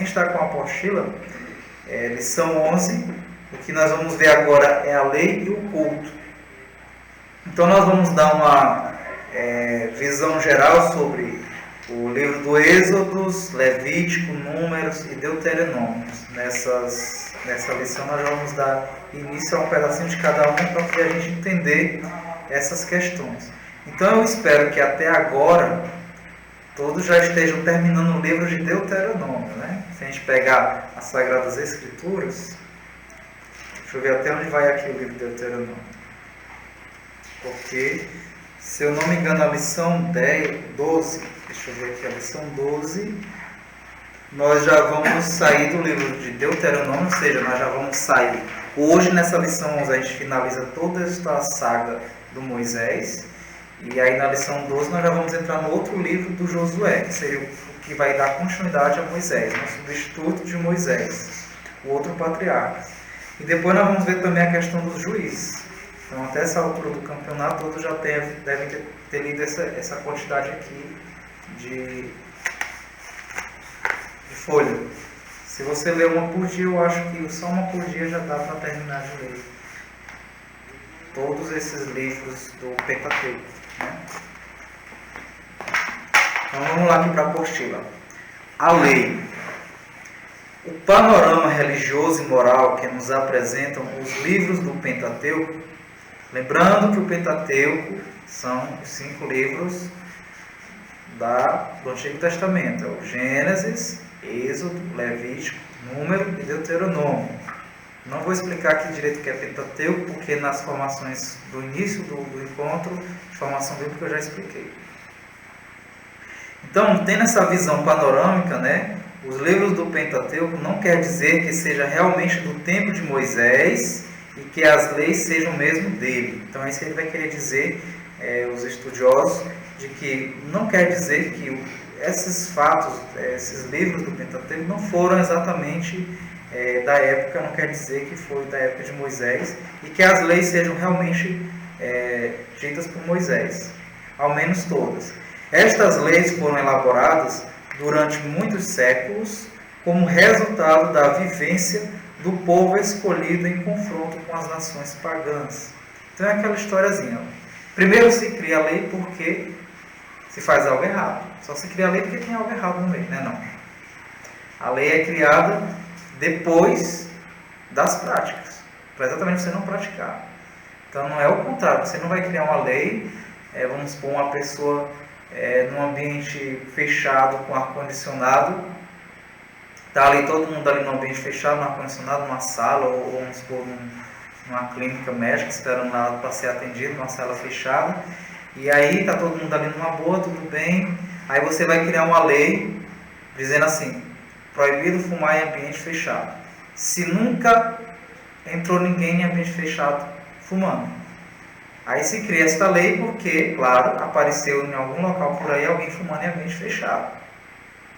está com a apostila, lição 11, o que nós vamos ver agora é a lei e o culto. Então nós vamos dar uma visão geral sobre o livro do Êxodo, Levítico, Números e Deuteronômios. Nessa lição nós vamos dar início a um pedacinho de cada um para que a gente entender essas questões. Então eu espero que até agora todos já estejam terminando o livro de Deuteronômio, né? Se a gente pegar as Sagradas Escrituras, deixa eu ver até onde vai aqui o livro de Deuteronômio. Porque, se eu não me engano, a lição 12, deixa eu ver aqui, a lição 12, nós já vamos sair do livro de Deuteronômio, ou seja, nós já vamos sair. Hoje, nessa lição 11, a gente finaliza toda esta saga do Moisés. E aí, na lição 12, nós já vamos entrar no outro livro do Josué, que seria o que vai dar continuidade a Moisés, o substituto de Moisés, o outro patriarca. E depois nós vamos ver também a questão dos juízes. Então, até essa altura do campeonato, todos já devem ter lido essa quantidade aqui de folha. Se você ler uma por dia, eu acho que só uma por dia já dá para terminar de ler todos esses livros do Pentateuco, né? Então vamos lá aqui para a apostila. A lei. O panorama religioso e moral que nos apresentam os livros do Pentateuco, lembrando que o Pentateuco são os 5 livros do Antigo Testamento, o Gênesis, Êxodo, Levítico, Número e Deuteronômio. Não vou explicar aqui direito o que é Pentateuco, porque nas formações do início do encontro de formação bíblica eu já expliquei. Então, tendo essa visão panorâmica, né, os livros do Pentateuco não quer dizer que seja realmente do tempo de Moisés e que as leis sejam mesmo dele. Então, é isso que ele vai querer dizer, os estudiosos, de que não quer dizer que esses fatos, esses livros do Pentateuco não foram exatamente da época, não quer dizer que foi da época de Moisés e que as leis sejam realmente ditas por Moisés, ao menos todas. Estas leis foram elaboradas durante muitos séculos como resultado da vivência do povo escolhido em confronto com as nações pagãs. Então é aquela historiazinha. Primeiro se cria a lei porque se faz algo errado. Só se cria a lei porque tem algo errado no meio, né? Não. A lei é criada depois das práticas, para exatamente você não praticar. Então não é o contrário, você não vai criar uma lei, vamos supor uma pessoa num ambiente fechado com ar-condicionado, está ali todo mundo ali no ambiente fechado, no ar-condicionado, numa sala, ou vamos supor numa clínica médica, esperando lá para ser atendido, numa sala fechada, e aí está todo mundo ali numa boa, tudo bem, aí você vai criar uma lei dizendo assim: proibido fumar em ambiente fechado. Se nunca entrou ninguém em ambiente fechado fumando. Aí se cria esta lei porque, claro, apareceu em algum local por aí alguém fumando em ambiente fechado.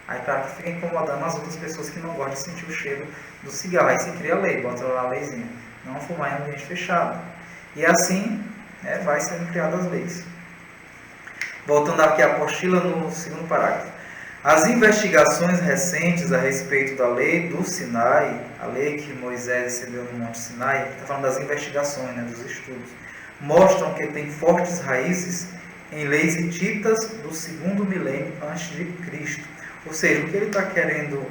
Aí, claro, que fica incomodando as outras pessoas que não gostam de sentir o cheiro do cigarro. Aí se cria a lei, bota lá a leizinha: não fumar em ambiente fechado. E assim vai sendo criadas as leis. Voltando aqui à apostila no segundo parágrafo. As investigações recentes a respeito da lei do Sinai, a lei que Moisés recebeu no Monte Sinai, está falando das investigações, dos estudos, mostram que tem fortes raízes em leis hititas do 2º milênio antes de Cristo. Ou seja, o que ele está querendo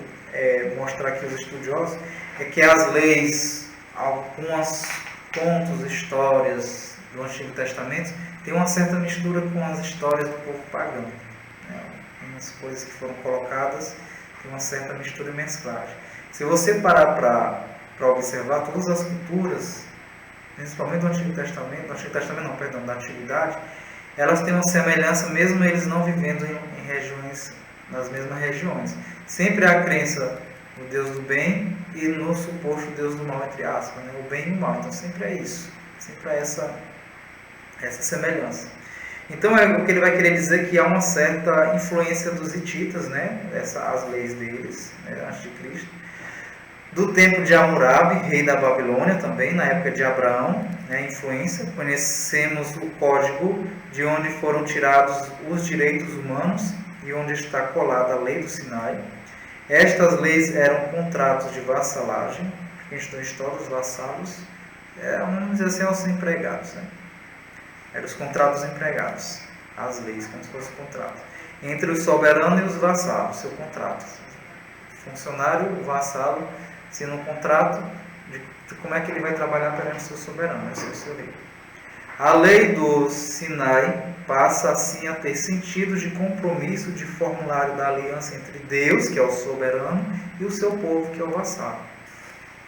mostrar aqui aos estudiosos é que as leis, alguns contos, histórias do Antigo Testamento, têm uma certa mistura com as histórias do povo pagão. As coisas que foram colocadas tem uma certa mistura e mesclagem. Se você parar para observar, todas as culturas, principalmente do Antigo Testamento, da Antiguidade, elas têm uma semelhança, mesmo eles não vivendo em regiões, nas mesmas regiões. Sempre há a crença no Deus do bem e no suposto Deus do mal, entre aspas, o bem e o mal. Então sempre é isso, sempre há essa semelhança. Então o que ele vai querer dizer que há uma certa influência dos hititas, as leis deles, antes de Cristo. Do tempo de Hammurabi, rei da Babilônia também, na época de Abraão, influência. Conhecemos o código de onde foram tirados os direitos humanos e onde está colada a lei do Sinai. Estas leis eram contratos de vassalagem, a gente não história dos vassalos, vamos dizer assim, aos empregados, né? Eram os contratos empregados, as leis, como se fosse contrato. Entre o soberano e os vassalos, seu contrato. Funcionário, o vassalo, sendo um contrato de como é que ele vai trabalhar perante o seu soberano, esse é o seu rei. A lei do Sinai passa assim a ter sentido de compromisso de formulário da aliança entre Deus, que é o soberano, e o seu povo, que é o vassalo.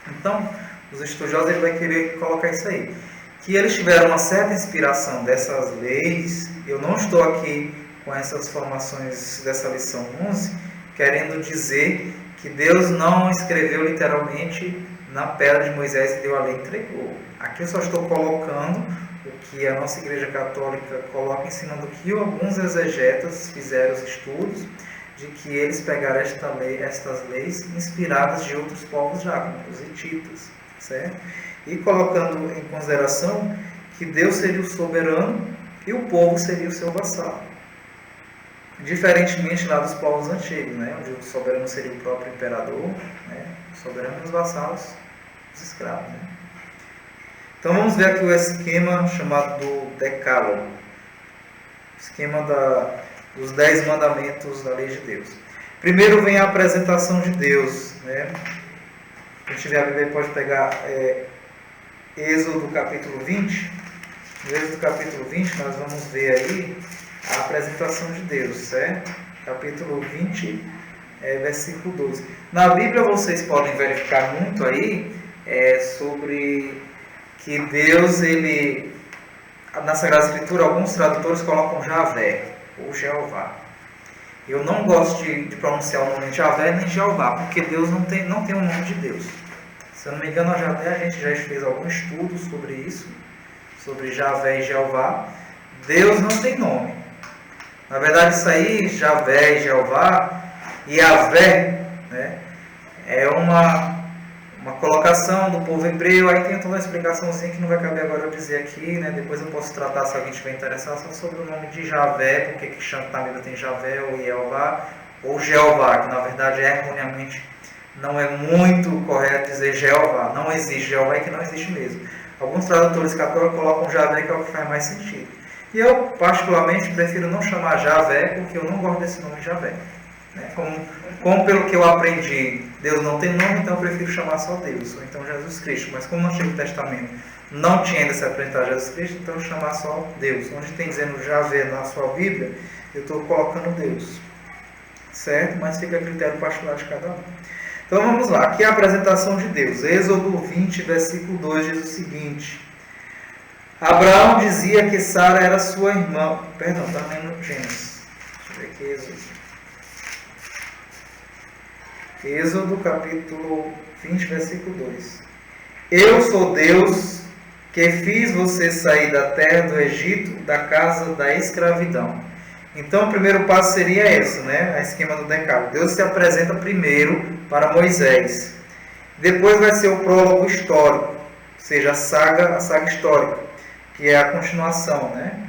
Então, os estudiosos ele vai querer colocar isso aí. Que eles tiveram uma certa inspiração dessas leis. Eu não estou aqui com essas formações dessa lição 11, querendo dizer que Deus não escreveu literalmente na pedra de Moisés e deu a lei e entregou. Aqui eu só estou colocando o que a nossa Igreja Católica coloca em cima do que alguns exegetas fizeram os estudos, de que eles pegaram estas leis inspiradas de outros povos já, como os hititas, certo? E colocando em consideração que Deus seria o soberano e o povo seria o seu vassalo. Diferentemente lá dos povos antigos, né, onde o soberano seria o próprio imperador, né, o soberano e os vassalos, os escravos. Né? Então vamos ver aqui o esquema chamado do Decálogo, o esquema dos 10 mandamentos da lei de Deus. Primeiro vem a apresentação de Deus. Né? Quem tiver a Bíblia pode pegar Êxodo capítulo 20. No Êxodo capítulo 20 nós vamos ver aí a apresentação de Deus, certo? Capítulo 20, versículo 12. Na Bíblia vocês podem verificar muito aí sobre que Deus, na Sagrada Escritura, alguns tradutores colocam Javé, ou Jeová. Eu não gosto de pronunciar o nome de Javé nem Jeová, porque Deus não tem o nome de Deus. Se eu não me engano, até a gente já fez algum estudo sobre isso, sobre Javé e Jeová. Deus não tem nome. Na verdade, isso aí, Javé e Jeová, e Yahvé, né, é uma colocação do povo hebreu. Aí tem toda uma explicaçãozinha que não vai caber agora eu dizer aqui, né? Depois eu posso tratar, se alguém estiver interessado, só sobre o nome de Javé, porque que chama na Bíblia tem Javé ou Jeová, ou Jeová, que na verdade erroneamente não é muito correto dizer Jeová. Não existe, Jeová é que não existe mesmo. Alguns tradutores católicos colocam Javé, que é o que faz mais sentido. E eu, particularmente, prefiro não chamar Javé, porque eu não gosto desse nome Javé. Né? Como pelo que eu aprendi, Deus não tem nome, então eu prefiro chamar só Deus, ou então Jesus Cristo. Mas como no Antigo Testamento não tinha ainda se apresentar Jesus Cristo, então eu chamar só Deus. Onde tem dizendo Javé na sua Bíblia, eu estou colocando Deus. Certo? Mas fica a critério particular de cada um. Então vamos lá, aqui é a apresentação de Deus. Êxodo 20, versículo 2 diz o seguinte: Abraão dizia que Sara era sua irmã. Perdão, está lendo Gênesis. Deixa eu ver aqui, Êxodo. Êxodo capítulo 20, versículo 2. Eu sou Deus que fiz você sair da terra do Egito, da casa da escravidão. Então o primeiro passo seria esse, né? A esquema do Decálogo. Deus se apresenta primeiro para Moisés. Depois vai ser o prólogo histórico, ou seja, a saga histórica, que é a continuação, né?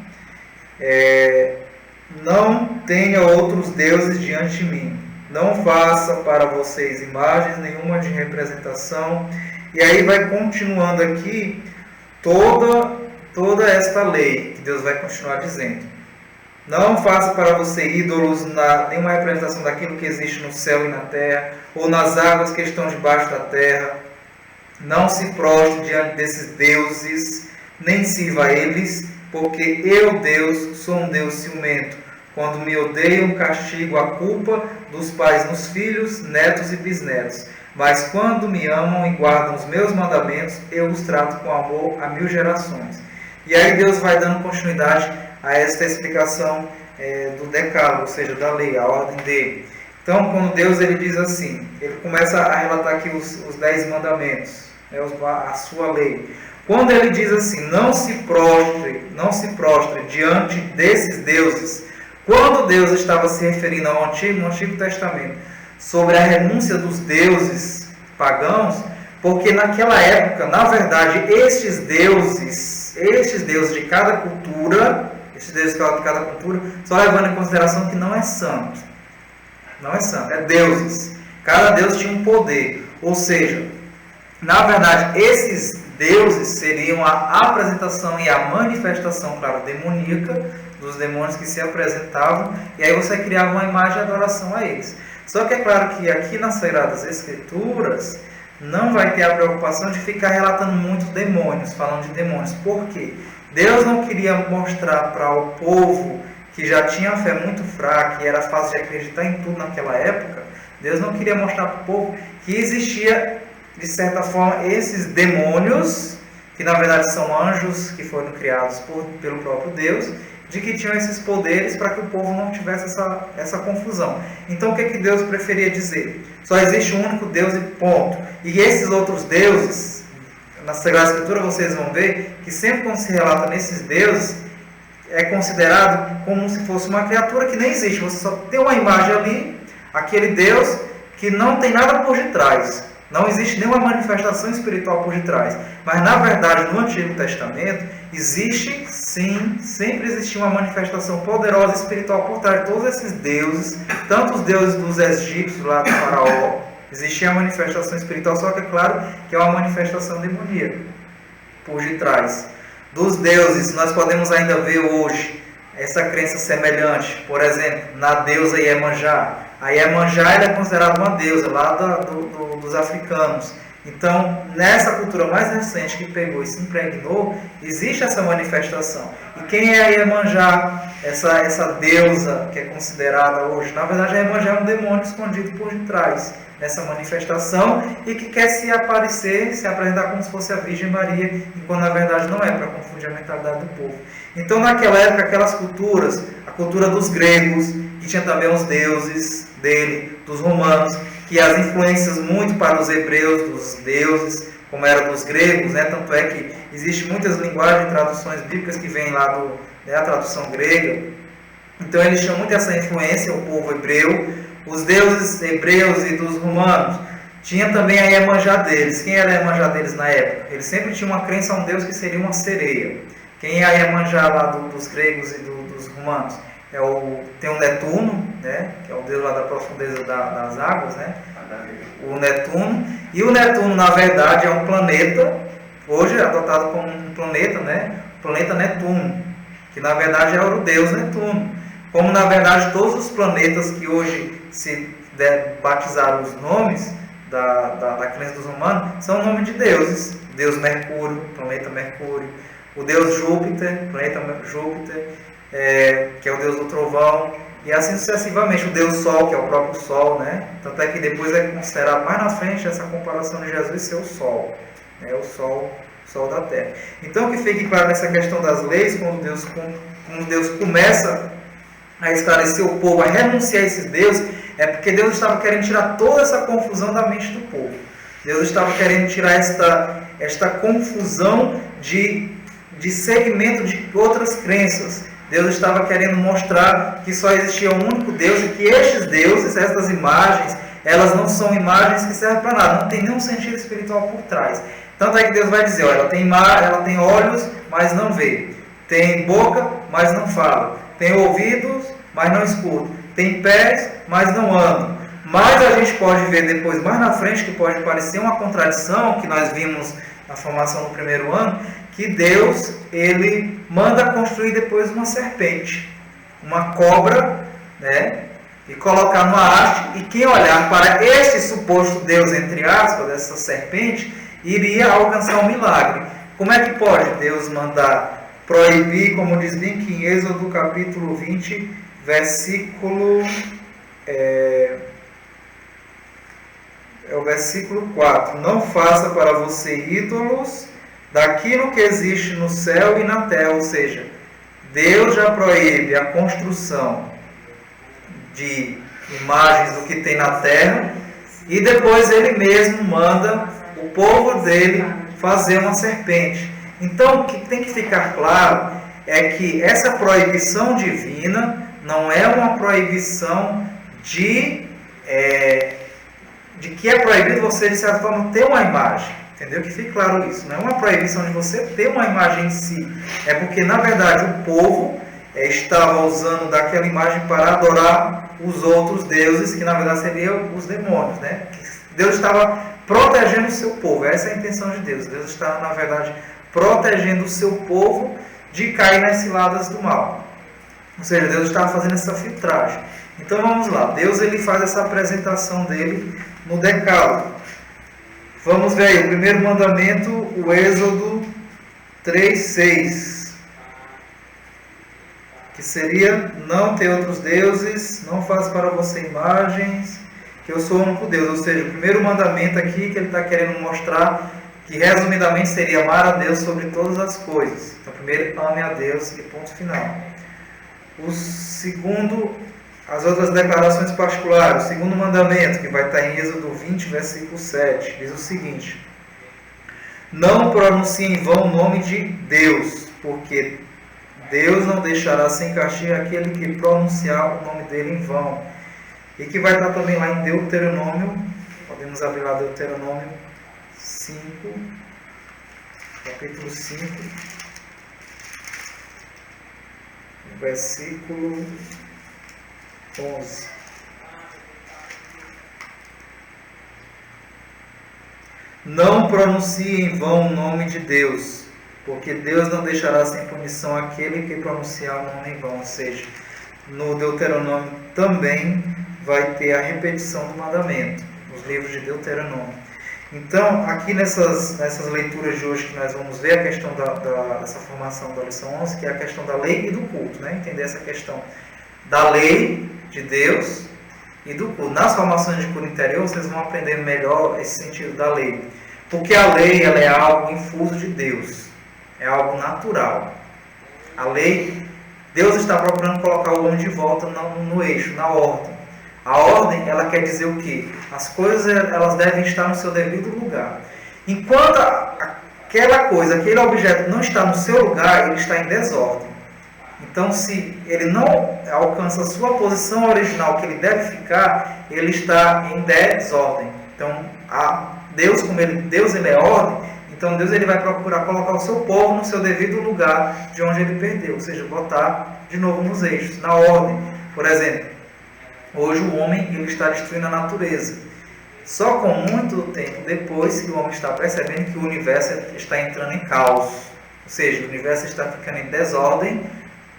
Não tenha outros deuses diante de mim. Não faça para vocês imagens nenhuma de representação. E aí vai continuando aqui toda esta lei que Deus vai continuar dizendo. Não faça para você ídolos, nenhuma representação daquilo que existe no céu e na terra, ou nas águas que estão debaixo da terra. Não se prostre diante desses deuses, nem sirva a eles, porque eu, Deus, sou um Deus ciumento. Quando me odeiam, castigo a culpa dos pais nos filhos, netos e bisnetos. Mas quando me amam e guardam os meus mandamentos, eu os trato com amor a 1000 gerações. E aí Deus vai dando continuidade a esta explicação do Decálogo, ou seja, da lei, a ordem dele. Então, quando Deus ele diz assim, ele começa a relatar aqui os 10 mandamentos, né, a sua lei. Quando ele diz assim, não se prostre diante desses deuses, quando Deus estava se referindo ao Antigo Testamento, sobre a renúncia dos deuses pagãos, porque naquela época, na verdade, estes deuses de cada cultura, só levando em consideração que não é santo. Não é santo, é deuses. Cada deus tinha um poder. Ou seja, na verdade, esses deuses seriam a apresentação e a manifestação, claro, demoníaca, dos demônios que se apresentavam, e aí você criava uma imagem de adoração a eles. Só que é claro que aqui nas Sagradas Escrituras não vai ter a preocupação de ficar relatando muitos demônios, falando de demônios. Por quê? Deus não queria mostrar para o povo que já tinha a fé muito fraca e era fácil de acreditar em tudo naquela época. Deus não queria mostrar para o povo que existia, de certa forma, esses demônios, que na verdade são anjos que foram criados pelo próprio Deus, de que tinham esses poderes para que o povo não tivesse essa confusão. Então o que Deus preferia dizer? Só existe um único Deus e ponto. E esses outros deuses, na Sagrada Escritura vocês vão ver que sempre quando se relata nesses deuses, é considerado como se fosse uma criatura que nem existe. Você só tem uma imagem ali, aquele Deus que não tem nada por detrás. Não existe nenhuma manifestação espiritual por detrás. Mas na verdade no Antigo Testamento existe sim, sempre existiu uma manifestação poderosa espiritual por trás de todos esses deuses, tanto os deuses dos egípcios lá do faraó, existia a manifestação espiritual, só que é claro que é uma manifestação demoníaca por detrás. Dos deuses nós podemos ainda ver hoje essa crença semelhante, por exemplo, na deusa Iemanjá. A Iemanjá ela é considerada uma deusa lá dos africanos. Então, nessa cultura mais recente que pegou e se impregnou, existe essa manifestação. E quem é a Iemanjá? Essa deusa que é considerada hoje, na verdade a Iemanjá é um demônio escondido por detrás dessa manifestação e que quer se apresentar como se fosse a Virgem Maria, enquanto na verdade não é, para confundir a mentalidade do povo. Então naquela época, aquelas culturas, a cultura dos gregos, que tinha também os deuses dele, dos romanos, que as influências muito para os hebreus, dos deuses, como era dos gregos, né? Tanto é que existem muitas linguagens e traduções bíblicas que vêm lá da tradução grega. Então eles tinham muito essa influência, o povo hebreu, os deuses hebreus e dos romanos. Tinha também a Iemanjá deles. Quem era a Iemanjá deles na época? Eles sempre tinham uma crença a um deus que seria uma sereia. Quem é a Iemanjá lá dos gregos e dos romanos? Tem o Netuno, né, que é o deus lá da profundeza das águas, né, o Netuno. E o Netuno, na verdade, é um planeta, hoje é adotado como um planeta, né, o planeta Netuno, que na verdade é o deus Netuno. Como na verdade todos os planetas que hoje se batizaram os nomes da crença dos romanos, são nomes de deuses. Deus Mercúrio, planeta Mercúrio, o deus Júpiter, planeta Júpiter, que é o deus do trovão, e assim sucessivamente. O deus Sol, que é o próprio Sol, né? Tanto é que depois é considerado mais na frente essa comparação de Jesus ser o Sol, né? O Sol da Terra. Então que fique claro nessa questão das leis, quando Deus começa a esclarecer o povo, a renunciar a esses deuses, é porque Deus estava querendo tirar toda essa confusão da mente do povo. Deus estava querendo tirar esta confusão de segmento de outras crenças. Deus estava querendo mostrar que só existia um único Deus e que estes deuses, estas imagens, elas não são imagens que servem para nada, não tem nenhum sentido espiritual por trás. Tanto é que Deus vai dizer, olha, ela tem olhos, mas não vê. Tem boca, mas não fala. Tem ouvidos, mas não escuta. Tem pés, mas não anda. Mas a gente pode ver depois, mais na frente, que pode parecer uma contradição, que nós vimos na formação do primeiro ano, que Deus, ele manda construir depois uma serpente, uma cobra, né? E colocar numa haste, e quem olhar para este suposto Deus, entre aspas, dessa serpente, iria alcançar um milagre. Como é que pode Deus mandar proibir, como diz bem aqui em Êxodo capítulo 20, versículo... é o versículo 4. Não faça para você ídolos daquilo que existe no céu e na terra. Ou seja, Deus já proíbe a construção de imagens do que tem na terra, e depois ele mesmo manda o povo dele fazer uma serpente. Então o que tem que ficar claro é que essa proibição divina não é uma proibição de que é proibido você, de certa forma, ter uma imagem. Entendeu? Que fique claro isso. Não é uma proibição de você ter uma imagem em si. É porque, na verdade, o povo, estava usando daquela imagem para adorar os outros deuses, que na verdade seriam os demônios, né? Deus estava protegendo o seu povo, essa é a intenção de Deus. Deus está, na verdade, protegendo o seu povo de cair nas ciladas do mal. Ou seja, Deus estava fazendo essa filtragem. Então vamos lá, Deus ele faz essa apresentação dele no Decálogo. Vamos ver aí, o primeiro mandamento, o Êxodo 3:6. Que seria, não ter outros deuses, não faz para você imagens, que eu sou o único Deus. Ou seja, o primeiro mandamento aqui que ele está querendo mostrar, que resumidamente seria amar a Deus sobre todas as coisas. Então primeiro, ame a Deus e ponto final. O segundo, as outras declarações particulares. O segundo mandamento, que vai estar em Êxodo 20, versículo 7, diz o seguinte: não pronuncie em vão o nome de Deus, porque Deus não deixará sem castigo aquele que pronunciar o nome dele em vão. E que vai estar também lá em Deuteronômio, podemos abrir lá Deuteronômio 5, capítulo 5, versículo 11. Não pronuncie em vão o nome de Deus, porque Deus não deixará sem punição aquele que pronunciar o nome em vão. Ou seja, no Deuteronômio também vai ter a repetição do mandamento, nos livros de Deuteronômio. Então, aqui nessas leituras de hoje que nós vamos ver a questão dessa formação da lição 11, que é a questão da lei e do culto, né? Entender essa questão da lei de Deus e do culto. Nas formações de culto interior, vocês vão aprender melhor esse sentido da lei. Porque a lei ela é algo infuso de Deus. É algo natural. A lei, Deus está procurando colocar o homem de volta no eixo, na ordem. A ordem, ela quer dizer o quê? As coisas, elas devem estar no seu devido lugar. Enquanto aquela coisa, aquele objeto não está no seu lugar, ele está em desordem. Então, se ele não alcança a sua posição original que ele deve ficar, ele está em desordem. Então, Deus, como Deus ele é ordem, então Deus ele vai procurar colocar o seu povo no seu devido lugar de onde ele perdeu, ou seja, botar de novo nos eixos, na ordem. Por exemplo, hoje o homem ele está destruindo a natureza. Só com muito tempo depois que o homem está percebendo que o universo está entrando em caos. Ou seja, o universo está ficando em desordem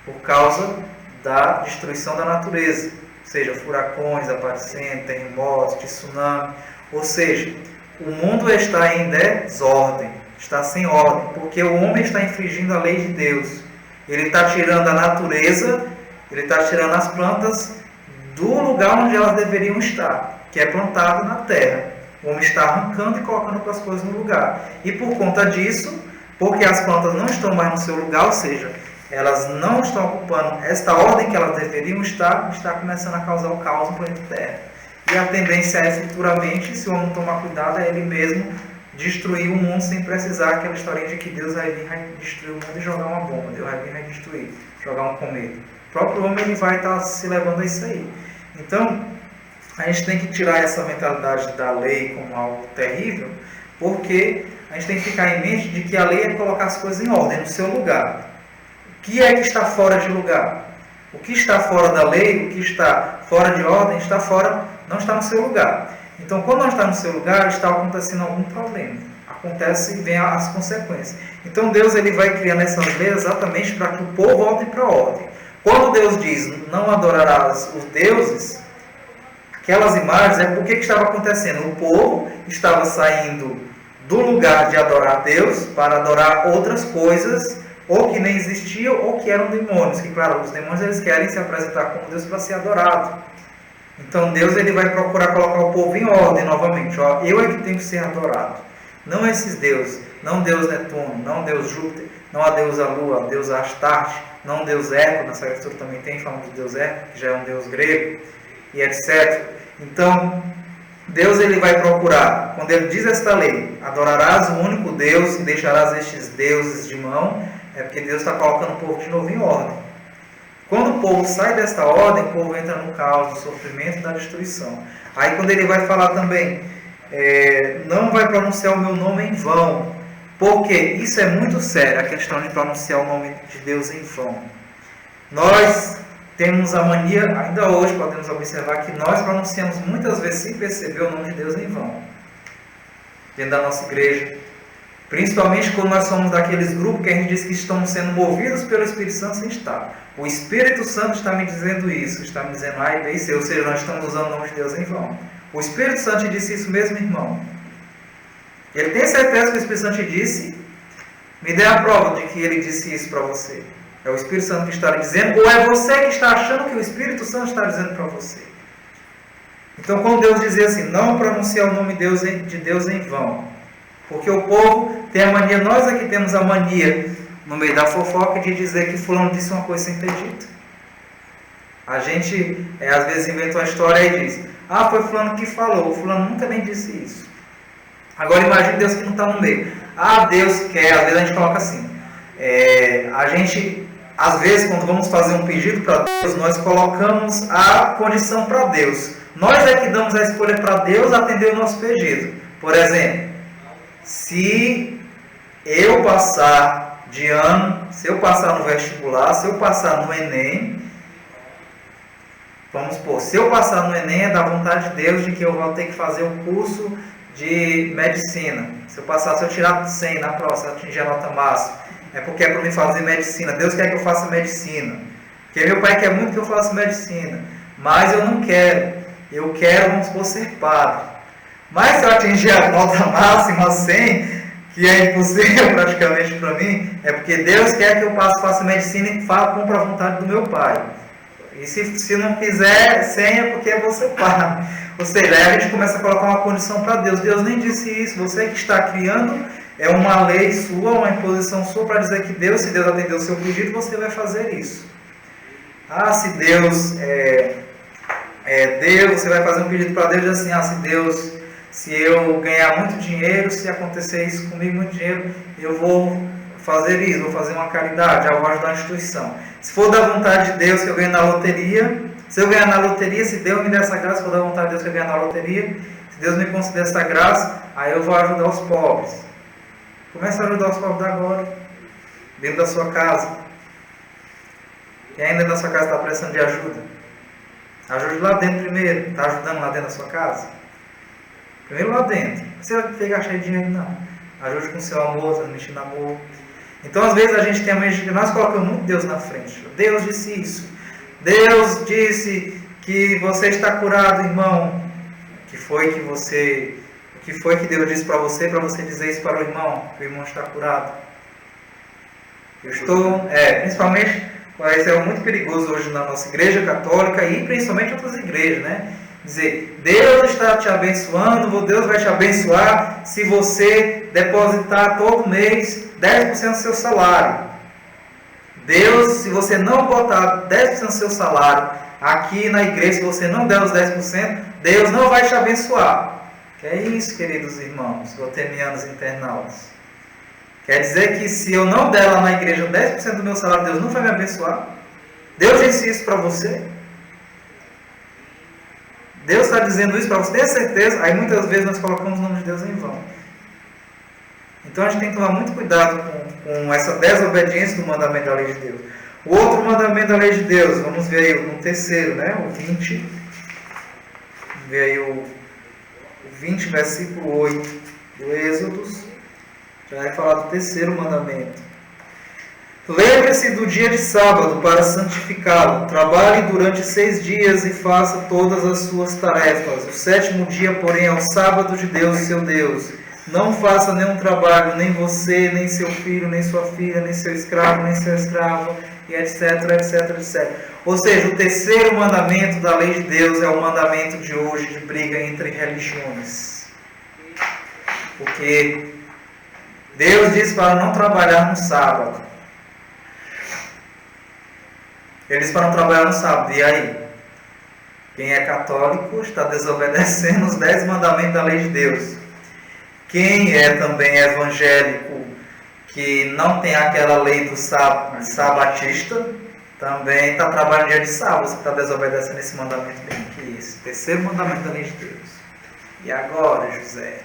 por causa da destruição da natureza. Ou seja, furacões aparecendo, terremotos, tsunami. Ou seja, o mundo está em desordem, está sem ordem, porque o homem está infringindo a lei de Deus. Ele está tirando a natureza, ele está tirando as plantas do lugar onde elas deveriam estar, que é plantado na terra. O homem está arrancando e colocando as coisas no lugar. E por conta disso, porque as plantas não estão mais no seu lugar, ou seja, elas não estão ocupando esta ordem que elas deveriam estar, está começando a causar o caos no planeta Terra. E a tendência é futuramente, se o homem não tomar cuidado, é ele mesmo destruir o mundo sem precisar aquela historinha de que Deus vai vir, vai destruir o mundo e jogar uma bomba. Deus vai vir, vai destruir, jogar um cometa. O próprio homem ele vai estar se levando a isso aí. Então, a gente tem que tirar essa mentalidade da lei como algo terrível, porque a gente tem que ficar em mente de que a lei é colocar as coisas em ordem, no seu lugar. O que é que está fora de lugar? O que está fora da lei, o que está fora de ordem, não está no seu lugar. Então, quando não está no seu lugar, está acontecendo algum problema. Acontece e vem as consequências. Então, Deus ele vai criando essas leis exatamente para que o povo volte para a ordem. Quando Deus diz, não adorarás os deuses, aquelas imagens, é porque que estava acontecendo? O povo estava saindo do lugar de adorar a Deus para adorar outras coisas, ou que nem existiam, ou que eram demônios. Que, claro, os demônios eles querem se apresentar como Deus para ser adorado. Então, Deus ele vai procurar colocar o povo em ordem novamente. Ó, eu é que tenho que ser adorado. Não esses deuses. Não Deus Netuno, não Deus Júpiter, não a deusa Lua, a deusa Astarte, não Deus Eco. Nessa leitura também tem falando de Deus Eco, que já é um deus grego, e etc. Então, Deus ele vai procurar, quando ele diz esta lei, adorarás o único Deus e deixarás estes deuses de mão, é porque Deus está colocando o povo de novo em ordem. Quando o povo sai desta ordem, o povo entra no caos, do sofrimento e da destruição. Aí quando ele vai falar também, não vai pronunciar o meu nome em vão, porque isso é muito sério, a questão de pronunciar o nome de Deus em vão. Nós temos a mania, ainda hoje podemos observar que nós pronunciamos muitas vezes sem perceber o nome de Deus em vão, dentro da nossa igreja. Principalmente quando nós somos daqueles grupos que a gente diz que estamos sendo movidos pelo Espírito Santo sem estar. O Espírito Santo está me dizendo isso, está me dizendo A e B e C, ou seja, nós estamos usando o nome de Deus em vão. O Espírito Santo te disse isso mesmo, irmão? Ele tem certeza que o Espírito Santo te disse? Me dê a prova de que ele disse isso para você. É o Espírito Santo que está lhe dizendo, ou é você que está achando que o Espírito Santo está dizendo para você? Então, quando Deus dizia assim, não pronunciar o nome de Deus em vão, porque o povo tem a mania, nós aqui temos a mania, no meio da fofoca, de dizer que fulano disse uma coisa sem ter dito. A gente, às vezes, inventa uma história e diz, foi fulano que falou, fulano nunca nem disse isso. Agora, imagine Deus que não está no meio. Deus quer, às vezes a gente coloca assim, a gente, às vezes, quando vamos fazer um pedido para Deus, nós colocamos a condição para Deus. Nós é que damos a escolha para Deus atender o nosso pedido. Por exemplo, se eu passar de ano, se eu passar no vestibular, se eu passar no Enem, vamos supor, se eu passar no Enem é da vontade de Deus de que eu vou ter que fazer o curso de medicina. Se eu tirar 100 na prova, se eu atingir a nota máxima, é porque é para mim fazer medicina. Deus quer que eu faça medicina. Porque meu pai quer muito que eu faça medicina. Mas eu não quero. Eu quero, vamos supor, ser padre. Mas se eu atingir a nota máxima 100, que é impossível praticamente para mim, é porque Deus quer que eu faça medicina e cumpra a vontade do meu pai. E se não fizer 100 é porque você para. Ou seja, aí a gente começa a colocar uma condição para Deus. Deus nem disse isso, você que está criando uma lei sua, uma imposição sua para dizer que Deus, se Deus atender o seu pedido, você vai fazer isso. Se Deus Deus, você vai fazer um pedido para Deus assim, se eu ganhar muito dinheiro, se acontecer isso comigo, muito dinheiro, eu vou fazer isso, vou fazer uma caridade, eu vou ajudar a instituição. Se for da vontade de Deus que eu ganhe na loteria, se eu ganhar na loteria, se Deus me der essa graça, se for da vontade de Deus que eu ganhe na loteria, se Deus me conceder essa graça, aí eu vou ajudar os pobres. Começa a ajudar os pobres agora, dentro da sua casa. Quem ainda na sua casa está precisando de ajuda? Ajude lá dentro primeiro. Está ajudando lá dentro da sua casa? Primeiro lá dentro. Você vai ter que gastar dinheiro, não. Ajude com o seu amor, transmitindo amor. Então, às vezes, a gente tem a mente de que nós colocamos muito Deus na frente. Deus disse isso. Deus disse que você está curado, irmão. O que foi que Deus disse para você dizer isso para o irmão? Que o irmão está curado. Principalmente, isso é muito perigoso hoje na nossa igreja católica e principalmente em outras igrejas, né? Dizer, Deus está te abençoando, Deus vai te abençoar se você depositar todo mês 10% do seu salário. Deus, se você não botar 10% do seu salário aqui na igreja, se você não der os 10%, Deus não vai te abençoar. Que é isso, queridos irmãos, lotemianos internautas. Quer dizer que se eu não der lá na igreja 10% do meu salário, Deus não vai me abençoar? Deus disse isso para você? Deus está dizendo isso para você? Tenha certeza? Aí muitas vezes nós colocamos o nome de Deus em vão. Então a gente tem que tomar muito cuidado com essa desobediência do mandamento da lei de Deus. O outro mandamento da lei de Deus, vamos ver aí no terceiro, né? O 20. Vamos ver aí o 20, versículo 8 do Êxodo. Já vai falar do terceiro mandamento. Lembre-se do dia de sábado para santificá-lo. Trabalhe durante 6 dias e faça todas as suas tarefas. O 7º dia, porém, é o sábado de Deus, seu Deus. Não faça nenhum trabalho, nem você, nem seu filho, nem sua filha, nem seu escravo, nem seu escravo, e etc, etc, etc. Ou seja, o terceiro mandamento da lei de Deus é o mandamento de hoje de briga entre religiões. Porque Deus diz para não trabalhar no sábado. Ele diz para não trabalhar no sábado. E aí? Quem é católico está desobedecendo os 10 mandamentos da lei de Deus. Quem é também evangélico, que não tem aquela lei do sabatista, também está trabalhando dia de sábado. Você está desobedecendo esse mandamento bem que isso. Terceiro mandamento da lei de Deus. E agora, José?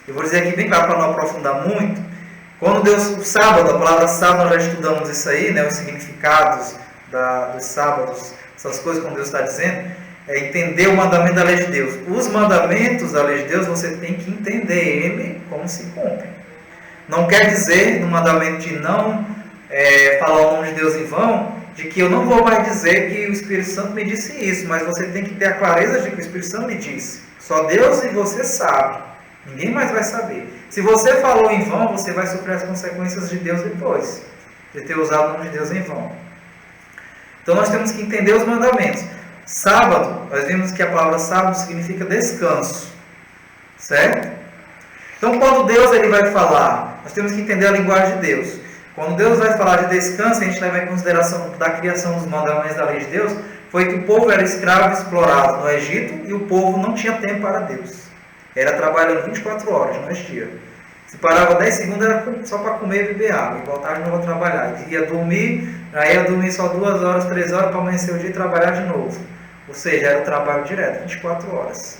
Eu vou dizer aqui bem claro para não aprofundar muito, Quando Deus, o sábado, a palavra sábado, nós já estudamos isso aí, né, os significados dos sábados, essas coisas, como Deus está dizendo, é entender o mandamento da lei de Deus. Os mandamentos da lei de Deus, você tem que entender ele como se cumpre. Não quer dizer, no mandamento de não falar o nome de Deus em vão, de que eu não vou mais dizer que o Espírito Santo me disse isso, mas você tem que ter a clareza de que o Espírito Santo me disse. Só Deus e você sabe. Ninguém mais vai saber. Se você falou em vão, você vai sofrer as consequências de Deus depois, de ter usado o nome de Deus em vão. Então nós temos que entender os mandamentos. Sábado, nós vimos que a palavra sábado significa descanso. Certo? Então quando Deus ele vai falar, nós temos que entender a linguagem de Deus. Quando Deus vai falar de descanso, a gente leva em consideração da criação dos mandamentos da lei de Deus, foi que o povo era escravo e explorado no Egito e o povo não tinha tempo para Deus. Era trabalhando 24 horas, não existia. Se parava 10 segundos era só para comer e beber água, e voltava de novo a trabalhar. Ia dormir, aí ia dormir só 2 horas, 3 horas para amanhecer o dia e trabalhar de novo. Ou seja, era o trabalho direto, 24 horas,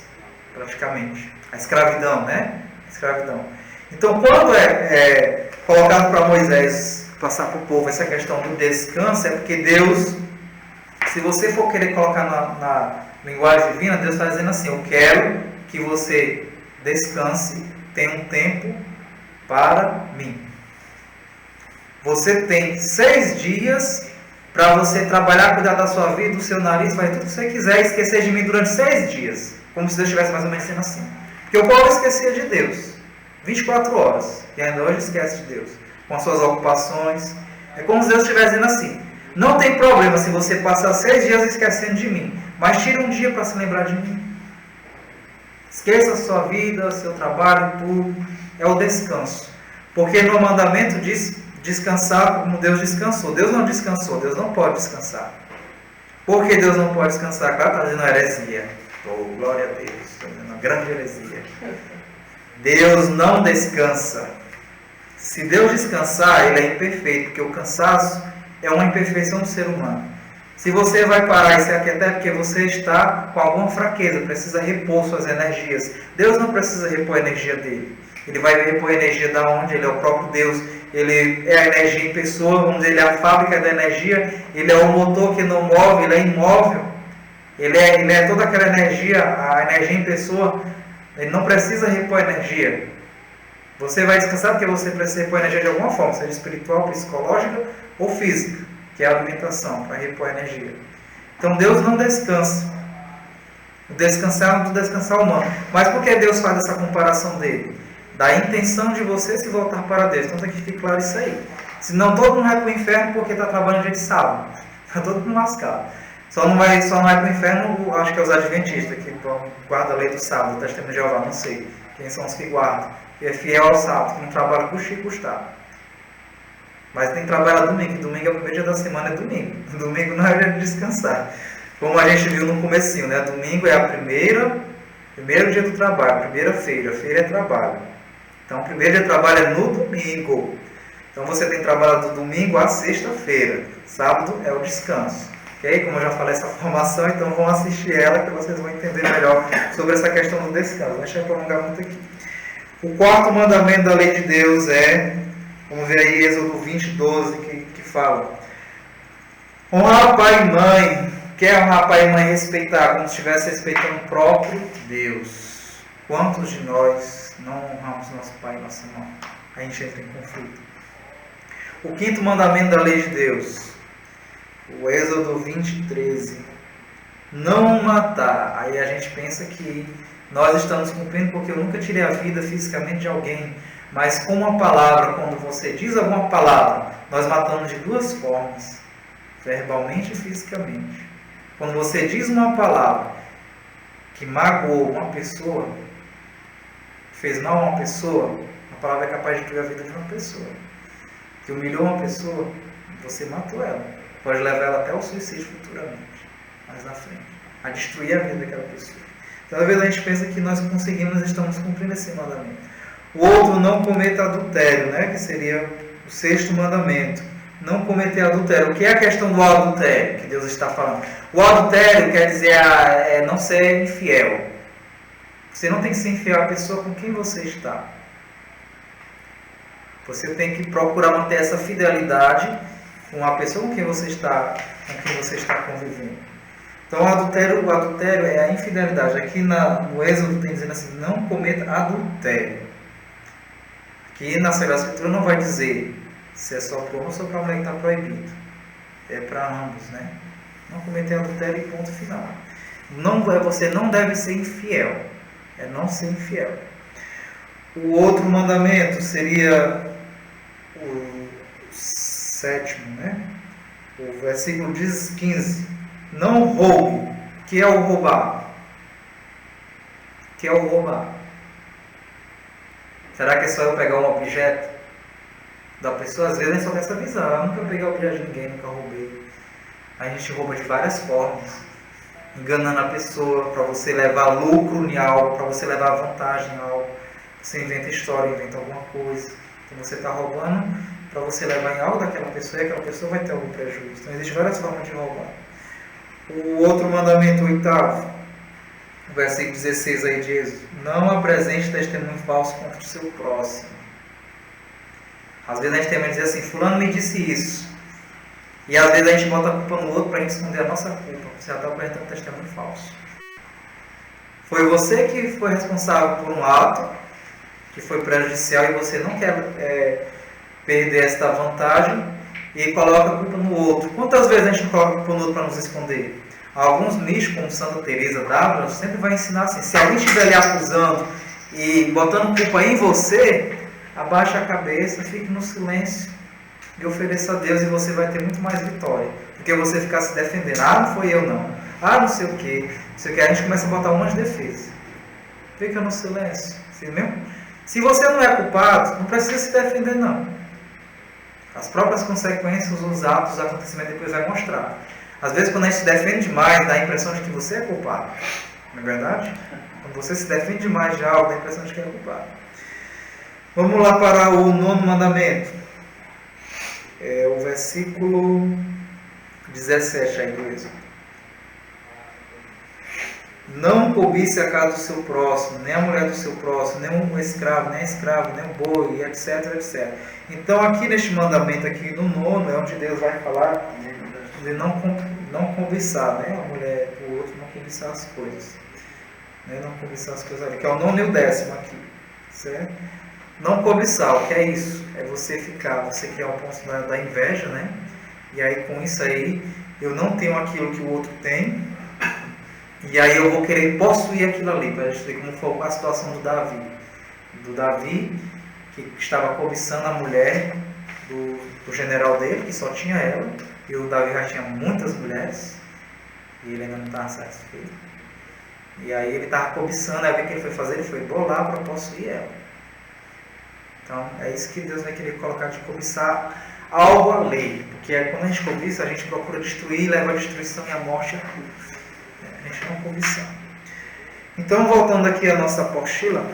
praticamente. A escravidão, né? A escravidão. Então, quando é colocado para Moisés passar para o povo essa questão do descanso, é porque Deus, se você for querer colocar na linguagem divina, Deus está dizendo assim: eu quero que você descanse, tenha um tempo para mim. Você tem 6 dias para você trabalhar, cuidar da sua vida, do seu nariz, fazer tudo o que você quiser e esquecer de mim durante 6 dias. Como se Deus estivesse mais ou menos sendo assim. Porque o povo esquecia de Deus 24 horas. E ainda hoje esquece de Deus. Com as suas ocupações. É como se Deus estivesse dizendo assim: não tem problema se você passar 6 dias esquecendo de mim. Mas tire um dia para se lembrar de mim. Esqueça a sua vida, seu trabalho, tudo. É o descanso. Porque no mandamento diz descansar como Deus descansou. Deus não descansou, Deus não pode descansar. Por que Deus não pode descansar? Claro, está dizendo uma heresia. Oh, glória a Deus, está dizendo uma grande heresia. Deus não descansa. Se Deus descansar, Ele é imperfeito, porque o cansaço é uma imperfeição do ser humano. Se você vai parar e se aquietar, é porque você está com alguma fraqueza, precisa repor suas energias. Deus não precisa repor a energia dele. Ele vai repor a energia da onde? Ele é o próprio Deus. Ele é a energia em pessoa, vamos dizer, ele é a fábrica da energia. Ele é o motor que não move, ele é imóvel. Ele é toda aquela energia, a energia em pessoa. Ele não precisa repor energia. Você vai descansar porque você precisa repor energia de alguma forma, seja espiritual, psicológica ou física, que é a alimentação, para repor energia. Então Deus não descansa. O descansar é um descansar humano. Mas por que Deus faz essa comparação dele? Da intenção de você se voltar para Deus. Então tem que ficar claro isso aí. Senão todo mundo vai para o inferno porque está trabalhando dia de sábado. Está todo mundo lascado. Só não vai para o inferno, acho que é os adventistas, que guardam a lei do sábado, o testemunho de Jeová, não sei. Quem são os que guardam? Que é fiel ao sábado, que não trabalha custe e custar. Mas tem que trabalhar domingo, e domingo é o primeiro dia da semana, é domingo. Domingo não é dia de descansar. Como a gente viu no comecinho, né? Domingo é a primeiro dia do trabalho, primeira-feira. Feira é trabalho. Então o primeiro dia de trabalho é no domingo. Então você tem trabalho do domingo à sexta-feira. Sábado é o descanso. Ok? Como eu já falei essa formação, então vão assistir ela que vocês vão entender melhor sobre essa questão do descanso. Deixa eu prolongar muito aqui. O 4º mandamento da lei de Deus é, vamos ver aí Êxodo 20, 12, que fala: honrar pai e mãe. Quer honrar pai e mãe, respeitar como se estivesse respeitando o próprio Deus. Quantos de nós não honramos nosso pai e nossa mãe? A gente entra em conflito. O 5º mandamento da lei de Deus, o Êxodo 20, 13. Não matar. Aí a gente pensa que nós estamos cumprindo porque eu nunca tirei a vida fisicamente de alguém. Mas com uma palavra, quando você diz alguma palavra, nós matamos de 2 formas: verbalmente e fisicamente. Quando você diz uma palavra que magoou uma pessoa, fez mal a uma pessoa, a palavra é capaz de destruir a vida de uma pessoa. Que humilhou uma pessoa, você matou ela. Pode levar ela até ao suicídio futuramente, mais na frente, a destruir a vida daquela pessoa. Então, às vezes a gente pensa que nós conseguimos, estamos cumprindo esse mandamento. O outro, não cometa adultério, né? Que seria o 6º mandamento. Não cometer adultério. O que é a questão do adultério que Deus está falando? O adultério quer dizer não ser infiel. Você não tem que ser infiel à pessoa com quem você está. Você tem que procurar manter essa fidelidade com a pessoa com quem você está convivendo. Então, o adultério é a infidelidade. Aqui no Êxodo tem dizendo assim, não cometa adultério. Aqui na Sagrada Escritura não vai dizer se é só para o homem ou só para a mulher que está proibido. É para ambos, né? Não cometer adultério e ponto final. Você não deve ser infiel. É não ser infiel. O outro mandamento seria o 7º, né? O versículo 15. Não roube. Que é o roubar? Que é o roubar? Será que é só eu pegar um objeto da pessoa? Às vezes é só dessa visão. Eu nunca peguei objeto de ninguém, nunca roubei. A gente rouba de várias formas. Enganando a pessoa para você levar lucro em algo, para você levar vantagem em algo. Você inventa história, inventa alguma coisa. Então você está roubando para você levar em algo daquela pessoa e aquela pessoa vai ter algum prejuízo. Então existem várias formas de roubar. O outro mandamento, 8º, o versículo 16 aí de Êxodo. Não apresente testemunho falso contra o seu próximo. Às vezes a gente tem que dizer assim, fulano me disse isso. E às vezes a gente bota a culpa no outro para a gente esconder a nossa culpa. Você já está apresentando testemunho falso. Foi você que foi responsável por um ato que foi prejudicial e você não quer perder esta vantagem e coloca a culpa no outro. Quantas vezes a gente coloca a culpa no outro para nos esconder? Alguns místicos, como Santa Teresa d'Ávila, sempre vai ensinar assim, se alguém estiver lhe acusando e botando culpa em você, abaixa a cabeça, fique no silêncio e ofereça a Deus e você vai ter muito mais vitória. Porque você ficar se defendendo, não foi eu não, não sei o que, a gente começa a botar umas defesas. Fica no silêncio, assim mesmo? Se você não é culpado, não precisa se defender não. As próprias consequências, os atos, os acontecimentos depois vai mostrar. Às vezes quando a gente se defende demais, dá a impressão de que você é culpado. Não é verdade? Quando você se defende demais de algo, dá a impressão de que é culpado. Vamos lá para o 9º mandamento. É o versículo 17 aí do Êxodo. Não cobice a casa do seu próximo, nem a mulher do seu próximo, nem um escravo, nem a escrava, nem o boi, etc, etc. Então aqui neste mandamento, aqui no 9º, é onde Deus vai falar de não cobiçar, né? A mulher do outro, não cobiçar as coisas. Né? Não cobiçar as coisas ali, que é o 9º e o 10º aqui. Certo? Não cobiçar, o que é isso? É você criar um ponto da inveja, né? E aí com isso aí, eu não tenho aquilo que o outro tem, e aí eu vou querer possuir aquilo ali, para a gente ver como foi a situação do Davi. Do Davi, que estava cobiçando a mulher do general dele, que só tinha ela, e o Davi já tinha muitas mulheres, e ele ainda não estava satisfeito. E aí ele estava cobiçando, aí o que ele foi fazer? Ele foi bolar para possuir ela. Então é isso que Deus vai querer colocar de cobiçar algo alheio, porque quando a gente cobiça, a gente procura destruir, leva a destruição e a morte a tudo. A gente não cobiçar. Então, voltando aqui à nossa apostila,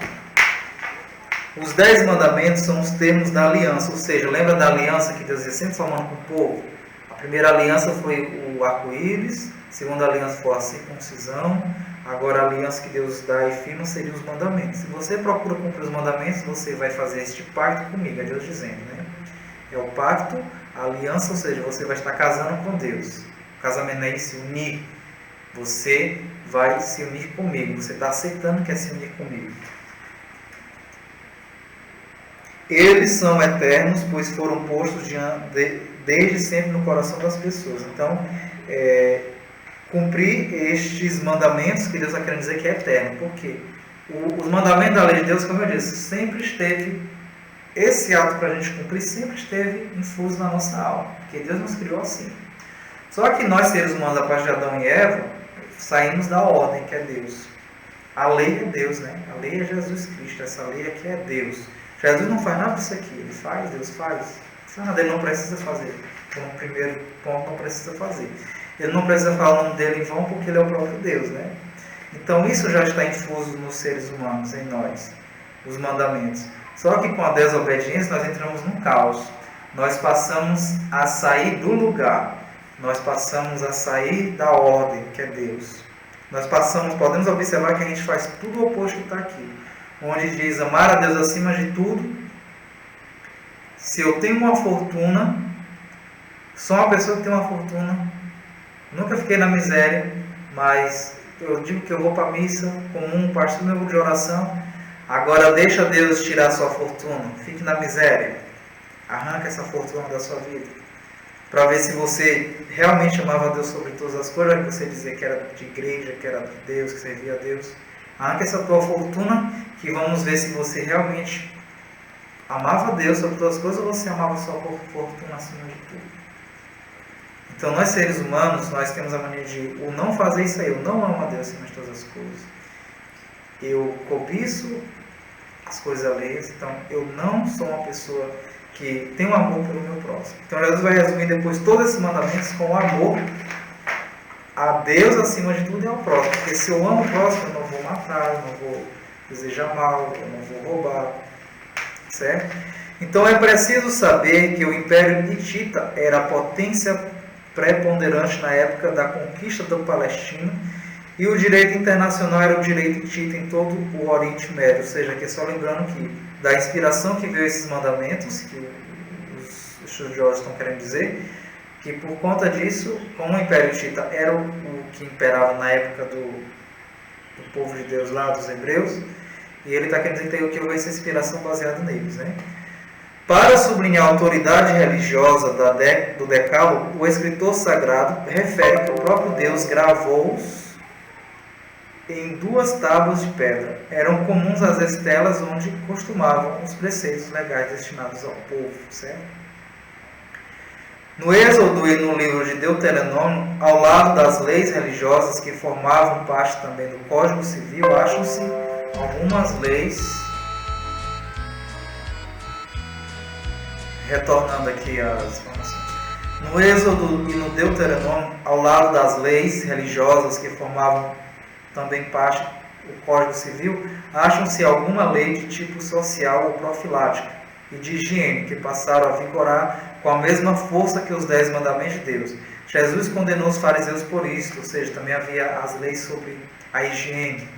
os 10 mandamentos são os termos da aliança, ou seja, lembra da aliança que Deus ia sempre formando com o povo? A primeira aliança foi o arco-íris, a segunda aliança foi a circuncisão, agora a aliança que Deus dá e firma seriam os mandamentos. Se você procura cumprir os mandamentos, você vai fazer este pacto comigo, é Deus dizendo, né? É o pacto, a aliança, ou seja, você vai estar casando com Deus. O casamento não é se unir. Você vai se unir comigo. Você está aceitando que é se unir comigo. Eles são eternos, pois foram postos desde sempre no coração das pessoas. Então, cumprir estes mandamentos que Deus está querendo dizer que é eterno. Por quê? Os mandamentos da lei de Deus, como eu disse, sempre esteve, esse ato para a gente cumprir, sempre esteve infuso na nossa alma. Porque Deus nos criou assim. Só que nós, seres humanos, a partir de Adão e Eva, saímos da ordem, que é Deus. A lei é Deus, né? A lei é Jesus Cristo. Essa lei aqui é Deus. Jesus não faz nada disso aqui. Ele faz, Deus faz. Nada, ele não precisa fazer. Então, o primeiro ponto, não precisa fazer. Ele não precisa falar o nome dele em vão, porque ele é o próprio Deus, né? Então, isso já está infuso nos seres humanos, em nós. Os mandamentos. Só que com a desobediência, nós entramos num caos. Nós passamos a sair do lugar. Nós passamos a sair da ordem, que é Deus. Nós podemos observar que a gente faz tudo o oposto que está aqui. Onde diz amar a Deus acima de tudo Se eu tenho uma fortuna, sou uma pessoa que tem uma fortuna, nunca fiquei na miséria, mas eu digo que eu vou para a missa comum, participo do meu de oração, agora deixa Deus tirar a sua fortuna, fique na miséria, arranca essa fortuna da sua vida, para ver se você realmente amava a Deus sobre todas as coisas, que você dizia que era de igreja, que era de Deus, que servia a Deus. Arranca essa tua fortuna, que vamos ver se você realmente amava a Deus sobre todas as coisas ou você amava a sua fortuna acima de tudo. Então nós seres humanos, nós temos a mania de o não fazer isso aí, eu não amo a Deus acima de todas as coisas. Eu cobiço as coisas alheias, então eu não sou uma pessoa que tem um amor pelo meu próximo. Então Jesus vai resumir depois todos esses mandamentos com o amor a Deus acima de tudo e ao próximo. Porque se eu amo o próximo, eu não vou matar, eu não vou desejar mal, eu não vou roubar. Certo? Então é preciso saber que o Império Hitita era a potência preponderante na época da conquista da Palestina e o direito internacional era o direito hitita em todo o Oriente Médio. Ou seja, aqui só lembrando que da inspiração que veio esses mandamentos, que os estudiosos estão querendo dizer, que por conta disso, como o Império Hitita era o que imperava na época do povo de Deus lá, dos hebreus, e ele está querendo dizer que houve essa inspiração baseada neles, né? Para sublinhar a autoridade religiosa do Decálogo, o escritor sagrado refere que o próprio Deus gravou-os em 2 tábuas de pedra. Eram comuns às estelas onde costumavam os preceitos legais destinados ao povo, certo? No Êxodo e no livro de Deuteronômio, ao lado das leis religiosas que formavam parte também do Código Civil, acham-se algumas leis. Retornando aqui às informações. No Êxodo e no Deuteronômio, ao lado das leis religiosas que formavam também parte do Código Civil, acham-se alguma lei de tipo social ou profilática e de higiene que passaram a vigorar com a mesma força que os 10 mandamentos de Deus. Jesus condenou os fariseus por isso, ou seja, também havia as leis sobre a higiene,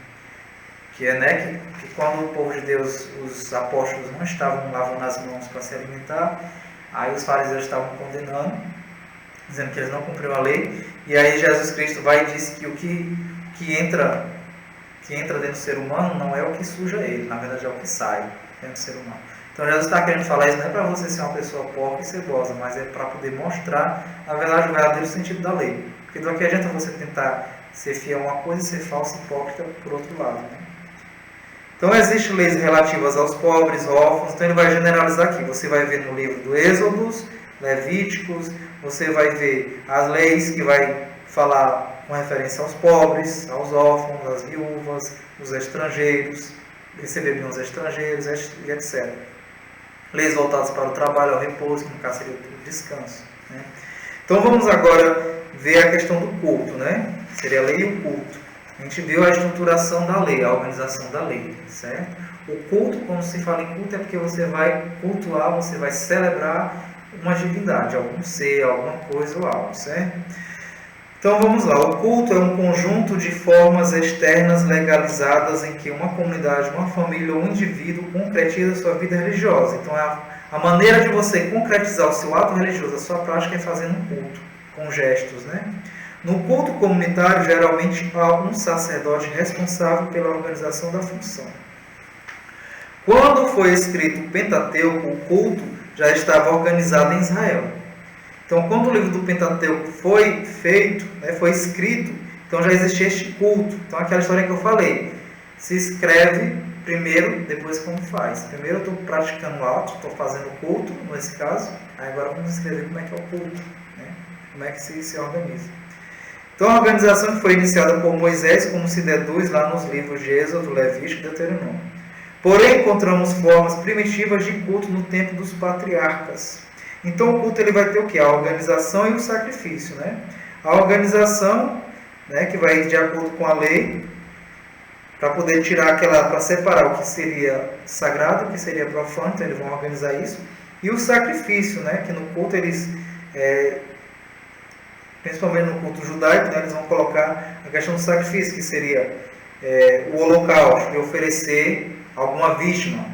que é, né, que quando o povo de Deus, os apóstolos não estavam lavando as mãos para se alimentar, aí os fariseus estavam condenando, dizendo que eles não cumpriram a lei, e aí Jesus Cristo vai e diz que o que entra dentro do ser humano não é o que suja ele, na verdade é o que sai dentro do ser humano. Então Jesus está querendo falar isso não é para você ser uma pessoa porca e cebosa, mas é para poder mostrar, na verdade, o verdadeiro sentido da lei. Porque do que adianta você tentar ser fiel a uma coisa e ser falso e hipócrita por outro lado, né? Então existem leis relativas aos pobres, órfãos, então ele vai generalizar aqui. Você vai ver no livro do Êxodos, Levíticos, você vai ver as leis que vai falar com referência aos pobres, aos órfãos, às viúvas, os estrangeiros, receber bem os estrangeiros, e etc. Leis voltadas para o trabalho, ao repouso, que no caso seria o descanso, né? Então vamos agora ver a questão do culto, né? Seria a lei e o culto. A gente viu a estruturação da lei, a organização da lei, certo? O culto, quando se fala em culto, é porque você vai cultuar, você vai celebrar uma divindade, algum ser, alguma coisa ou algo, certo? Então vamos lá, o culto é um conjunto de formas externas legalizadas em que uma comunidade, uma família ou um indivíduo concretiza sua vida religiosa. Então a maneira de você concretizar o seu ato religioso, a sua prática é fazendo um culto, com gestos, né? No culto comunitário, geralmente há um sacerdote responsável pela organização da função. Quando foi escrito o Pentateuco, o culto já estava organizado em Israel. Então, quando o livro do Pentateuco foi feito, né, foi escrito, então já existia este culto. Então, aquela história que eu falei, se escreve primeiro, depois como faz. Primeiro eu estou praticando o ato, estou fazendo o culto, nesse caso, aí agora vamos escrever como é que é o culto, né? Como é que se organiza. Então a organização foi iniciada por Moisés, como se deduz lá nos livros de Êxodo, Levítico e Deuteronômio. Porém, encontramos formas primitivas de culto no tempo dos patriarcas. Então o culto ele vai ter o quê? A organização e o sacrifício, né? A organização, né, que vai de acordo com a lei, para poder tirar para separar o que seria sagrado e o que seria profano, então eles vão organizar isso. E o sacrifício, né, que no culto eles... principalmente no culto judaico, né, eles vão colocar a questão do sacrifício, que seria o holocausto, de oferecer alguma vítima.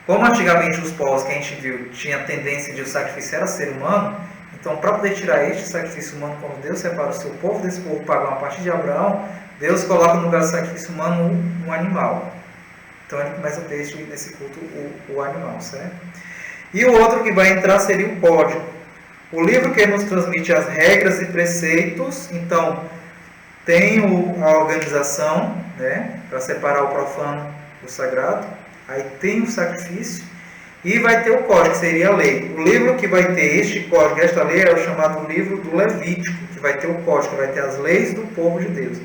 Como antigamente os povos que a gente viu tinha tendência de o sacrifício era ser humano, então para poder tirar este sacrifício humano, quando Deus separa o seu povo desse povo pagão a partir de Abraão, Deus coloca no lugar do sacrifício humano um animal. Então ele começa a ter nesse culto o animal, certo? E o outro que vai entrar seria o código. O livro que nos transmite as regras e preceitos, então tem a organização, né, para separar o profano do sagrado, aí tem o sacrifício e vai ter o código, que seria a lei. O livro que vai ter este código, esta lei, é o chamado livro do Levítico, que vai ter o código, que vai ter as leis do povo de Deus.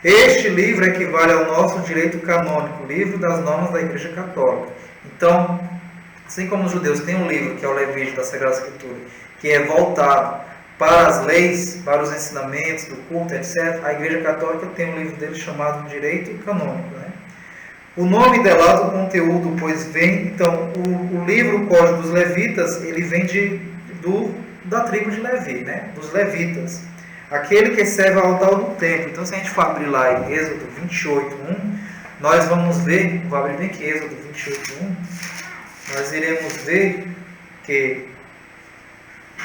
Este livro equivale ao nosso direito canônico, o livro das normas da Igreja Católica. Então, assim como os judeus têm um livro, que é o Levítico da Sagrada Escritura, que é voltado para as leis, para os ensinamentos do culto, etc., a Igreja Católica tem um livro dele chamado Direito Canônico. Né? O nome delata o conteúdo, pois vem... Então, o livro, o Código dos Levitas, ele vem da tribo de Levi, né? Dos Levitas. Aquele que serve ao altar do templo. Então, se a gente for abrir lá em Êxodo 28:1, nós vamos ver, vou abrir bem aqui Êxodo 28:1, nós iremos ver que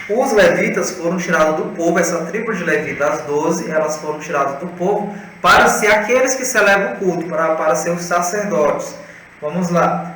os levitas foram tirados do povo, essa tribo de Levi das 12, elas foram tiradas do povo para ser aqueles que celebram o culto, para ser os sacerdotes. Vamos lá.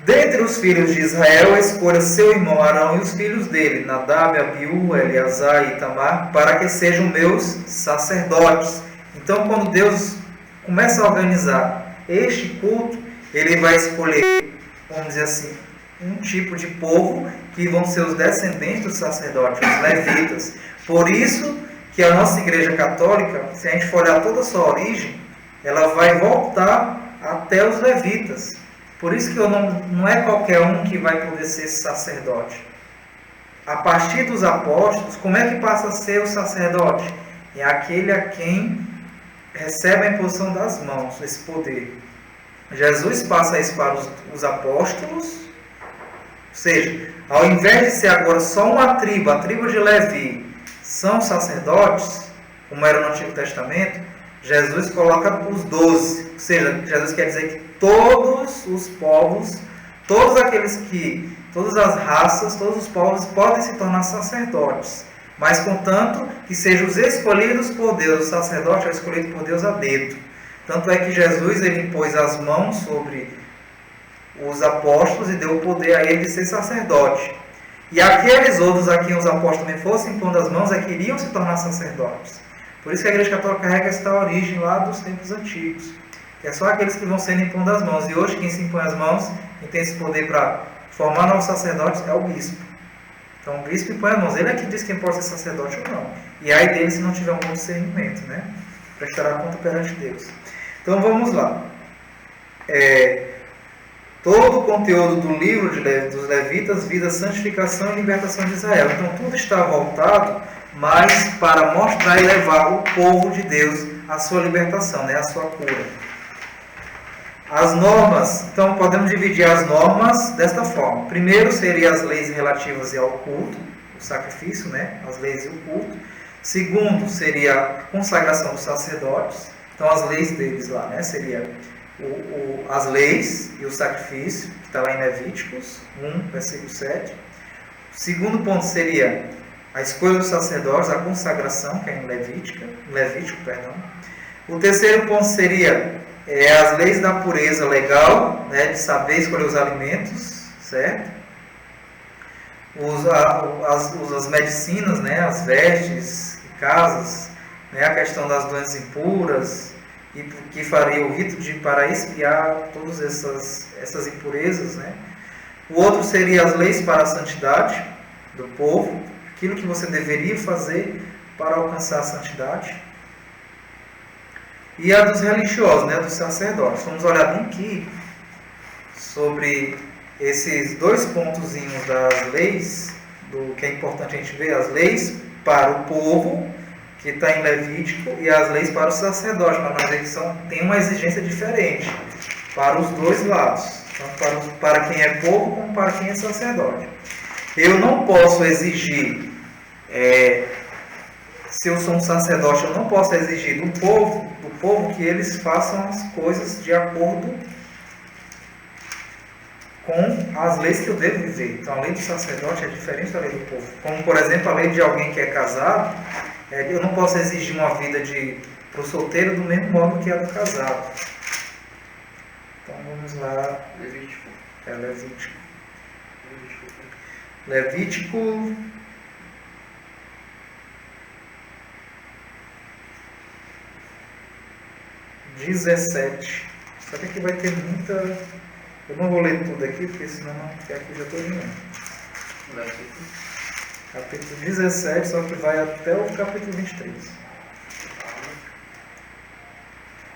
Dentre os filhos de Israel, escolha seu irmão Arão e os filhos dele, Nadab, Abiú, Eleazar e Itamar, para que sejam meus sacerdotes. Então, quando Deus começa a organizar este culto, ele vai escolher, vamos dizer assim, um tipo de povo que vão ser os descendentes dos sacerdotes, os levitas. Por isso que a nossa Igreja Católica, se a gente for olhar toda a sua origem, ela vai voltar até os levitas. Por isso que não é qualquer um que vai poder ser sacerdote. A partir dos apóstolos, como é que passa a ser o sacerdote? É aquele a quem recebe a imposição das mãos, esse poder. Jesus passa isso para os apóstolos. Ou seja, ao invés de ser agora só uma tribo, a tribo de Levi, são sacerdotes, como era no Antigo Testamento, Jesus coloca os 12. Ou seja, Jesus quer dizer que todos os povos, todas as raças, todos os povos podem se tornar sacerdotes, mas contanto que sejam os escolhidos por Deus. O sacerdote é escolhido por Deus a dedo. Tanto é que Jesus ele impôs as mãos sobre os apóstolos e deu o poder a ele de ser sacerdote. E aqueles outros a quem os apóstolos também fossem impondo as mãos é que iriam se tornar sacerdotes. Por isso que a Igreja Católica carrega esta origem lá dos tempos antigos, que é só aqueles que vão sendo impondo as mãos. E hoje quem se impõe as mãos, quem tem esse poder para formar novos sacerdotes é o bispo. Então o bispo impõe as mãos, ele é que diz quem pode ser sacerdote ou não. E aí dele se não tiver um bom discernimento, né? Prestará conta perante Deus. Então vamos lá. Todo o conteúdo do livro dos Levitas visa santificação e libertação de Israel. Então tudo está voltado, mas para mostrar e levar o povo de Deus à sua libertação, né? À sua cura. As normas, então podemos dividir as normas desta forma. Primeiro seriam as leis relativas ao culto, o sacrifício, né? As leis e o culto. Segundo seria a consagração dos sacerdotes. Então as leis deles lá, né? Seria as leis e o sacrifício, que está lá em Levíticos 1, versículo 7. O segundo ponto seria a escolha dos sacerdotes, a consagração, que é em Levítico. O terceiro ponto seria as leis da pureza legal, né, de saber escolher os alimentos, certo? As medicinas, né, as vestes, casas, né, a questão das doenças impuras, e que faria o rito para expiar todas essas impurezas, né? O outro seria as leis para a santidade do povo, aquilo que você deveria fazer para alcançar a santidade. E a dos religiosos, né, dos sacerdotes. Vamos olhar bem aqui sobre esses dois pontozinhos das leis, do que é importante a gente ver, as leis para o povo, que está em Levítico, e as leis para os sacerdotes, para nós ver que tem uma exigência diferente para os dois lados, tanto para quem é povo como para quem é sacerdote. Eu não posso exigir, se eu sou um sacerdote, eu não posso exigir do povo que eles façam as coisas de acordo com as leis que eu devo viver. Então a lei do sacerdote é diferente da lei do povo. Como, por exemplo, a lei de alguém que é casado, eu não posso exigir uma vida para o solteiro do mesmo modo que a do casado. Então vamos lá. Levítico. Levítico 17. Só que aqui vai ter muita... Eu não vou ler tudo aqui, porque senão não ficar aqui já estou indo. Capítulo 17, só que vai até o capítulo 23.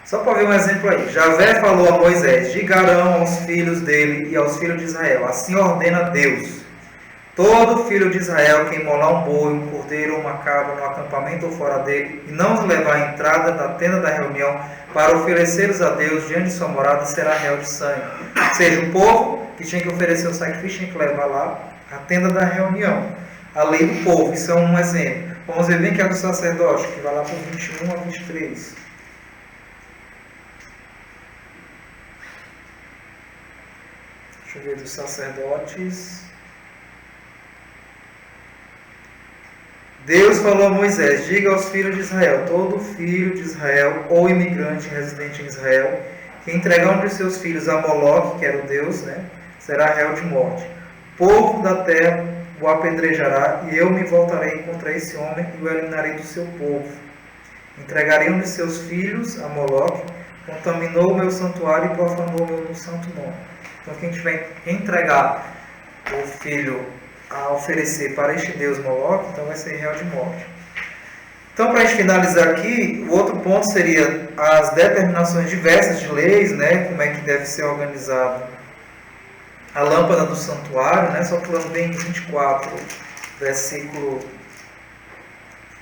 Só para ver um exemplo aí. Javé falou a Moisés: diga a Arão aos filhos dele e aos filhos de Israel: assim ordena Deus. Todo filho de Israel que imolar um boi, um cordeiro ou uma cabra no acampamento ou fora dele, e não os levar à entrada da tenda da reunião para oferecê-los a Deus diante de sua morada, será réu de sangue. Ou seja, o povo que tinha que oferecer o sacrifício tinha que levar lá a tenda da reunião. A lei do povo, isso é um exemplo. Vamos ver bem que é do sacerdote, que vai lá para 21 a 23. Deixa eu ver dos sacerdotes. Deus falou a Moisés: diga aos filhos de Israel: todo filho de Israel ou imigrante residente em Israel que entregar um de seus filhos a Moloque, que era o Deus, será réu de morte. O povo da terra o apedrejará, e eu me voltarei contra esse homem e o eliminarei do seu povo. Entregarei um de seus filhos a Moloque, contaminou o meu santuário e profanou o meu santo nome. Então quem tiver que entregar o filho a oferecer para este Deus Moloque, então vai ser réu de morte. Então, para a gente finalizar aqui, o outro ponto seria as determinações diversas de leis, como é que deve ser organizado a lâmpada do santuário, só pulando bem 24,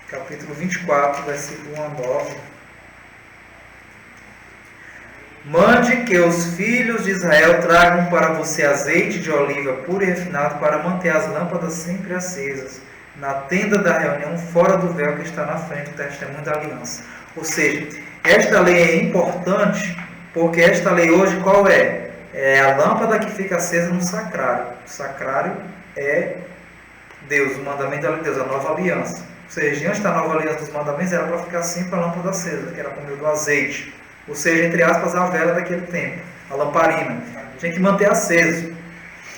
capítulo 24, versículo 1 a 9. Mande que os filhos de Israel tragam para você azeite de oliva puro e refinado para manter as lâmpadas sempre acesas na tenda da reunião fora do véu que está na frente do testemunho da aliança. Ou seja, esta lei é importante porque esta lei hoje qual é? É a lâmpada que fica acesa no sacrário. O sacrário é Deus, o mandamento da Deus, a nova aliança. Ou seja, diante da nova aliança dos mandamentos era para ficar sempre a lâmpada acesa, que era por meio do azeite. Ou seja, entre aspas, a vela daquele tempo, a lamparina. Tinha que manter aceso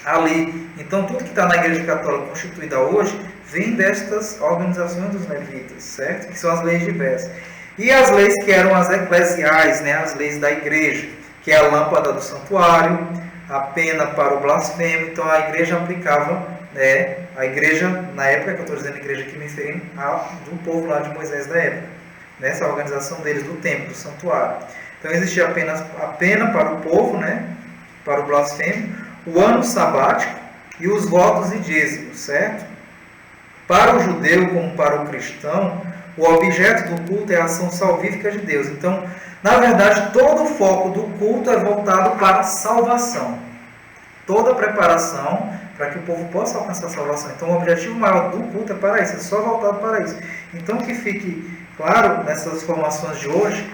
ali. Então, tudo que está na Igreja Católica constituída hoje vem destas organizações dos levitas, certo? Que são as leis diversas. E as leis que eram as eclesiais, as leis da Igreja, que é a lâmpada do santuário, a pena para o blasfemo. Então, a Igreja aplicava, a Igreja, na época, que eu estou dizendo a Igreja aqui me referindo do povo lá de Moisés da época, nessa organização deles do templo, do santuário. Então existia apenas a pena para o povo, para o blasfemo, o ano sabático e os votos e dízimos, certo? Para o judeu como para o cristão, o objeto do culto é a ação salvífica de Deus. Então, na verdade, todo o foco do culto é voltado para a salvação. Toda a preparação para que o povo possa alcançar a salvação. Então, o objetivo maior do culto é para isso, é só voltado para isso. Então, que fique claro nessas formações de hoje,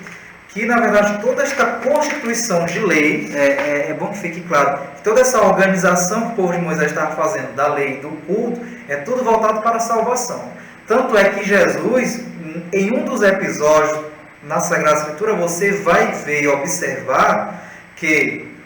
que na verdade toda esta constituição de lei, é bom que fique claro, que toda essa organização que o povo de Moisés estava fazendo da lei e do culto, é tudo voltado para a salvação. Tanto é que Jesus, em um dos episódios na Sagrada Escritura, você vai ver e observar que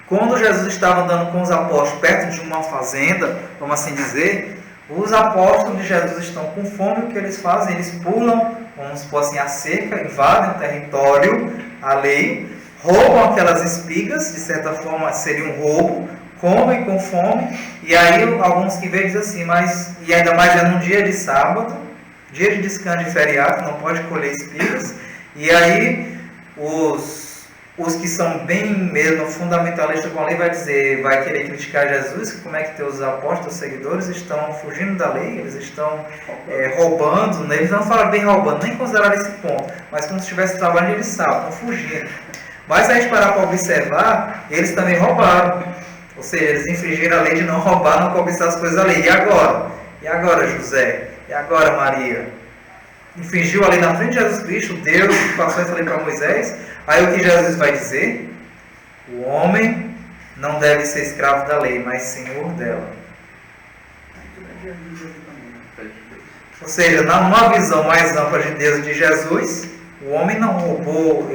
quando Jesus estava andando com os apóstolos perto de uma fazenda, vamos assim dizer, os apóstolos de Jesus estão com fome, o que eles fazem? Eles pulam, vamos supor assim, a cerca, invadem o território alheio, roubam aquelas espigas, de certa forma seria um roubo, comem com fome, e aí alguns que veem dizem assim, mas, e ainda mais já num dia de sábado, dia de descanso de feriado, não pode colher espigas, e aí os que são bem mesmo fundamentalistas com a lei vai querer criticar Jesus, como é que teus apóstolos, seguidores estão fugindo da lei, eles estão roubando, eles não falam bem roubando, nem consideraram esse ponto, mas como se estivesse trabalhando eles sabem, estão fugindo. Mas se a gente parar para observar, eles também roubaram, ou seja, eles infringiram a lei de não roubar, não cobiçar as coisas da lei. E agora? E agora, José? E agora, Maria? Infringiu a lei na frente de Jesus Cristo, Deus passou essa lei para Moisés. Aí o que Jesus vai dizer? O homem não deve ser escravo da lei, mas senhor dela. Ou seja, numa visão mais ampla de Deus e de Jesus, o homem não roubou,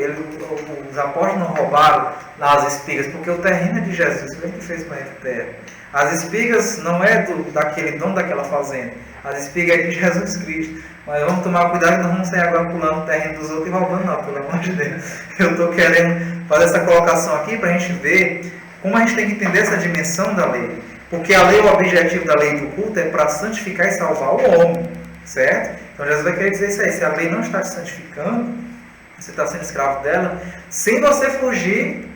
os apóstolos não roubaram as espigas, porque o terreno é de Jesus, ele que fez o planeta Terra. As espigas não é daquele dono daquela fazenda, as espigas é de Jesus Cristo. Mas vamos tomar cuidado que nós vamos sair agora pulando o terreno dos outros e roubando, não, pelo amor de Deus. Eu estou querendo fazer essa colocação aqui para a gente ver como a gente tem que entender essa dimensão da lei. Porque a lei, o objetivo da lei do culto é para santificar e salvar o homem, certo? Então Jesus vai querer dizer isso aí, se a lei não está te santificando, você está sendo escravo dela, sem você fugir,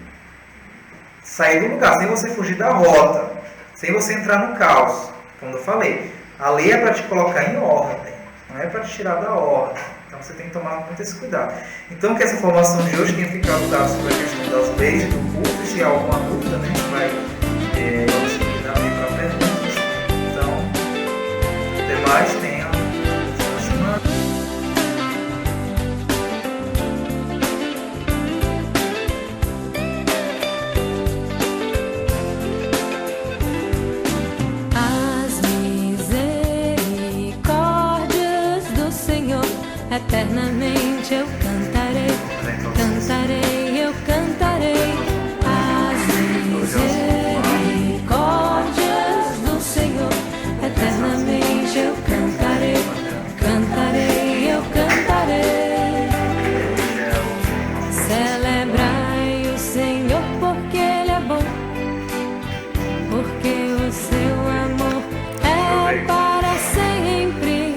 sair do lugar, sem você fugir da rota, sem você entrar no caos. Como eu falei, a lei é para te colocar em ordem, não é para te tirar da ordem. Então você tem que tomar muito esse cuidado. Então que essa formação de hoje tenha ficado dada sobre a questão das leis e do culto. Se há alguma dúvida, né, a gente vai seguir também para perguntas. Então, até mais, tenha uma semana. Eternamente eu cantarei, cantarei, eu cantarei as misericórdias do Senhor. Eternamente eu cantarei, cantarei, eu cantarei. Celebrai o Senhor porque Ele é bom, porque o seu amor é para sempre.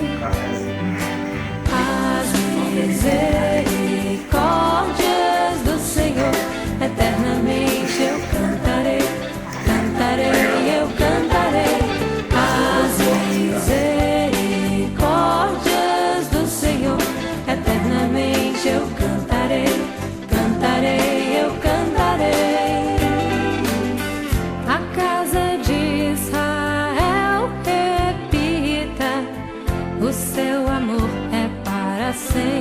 Misericórdias do Senhor, eternamente eu cantarei, cantarei, eu cantarei as misericórdias do Senhor, eternamente eu cantarei, cantarei, eu cantarei. A casa de Israel repita, o seu amor é para sempre.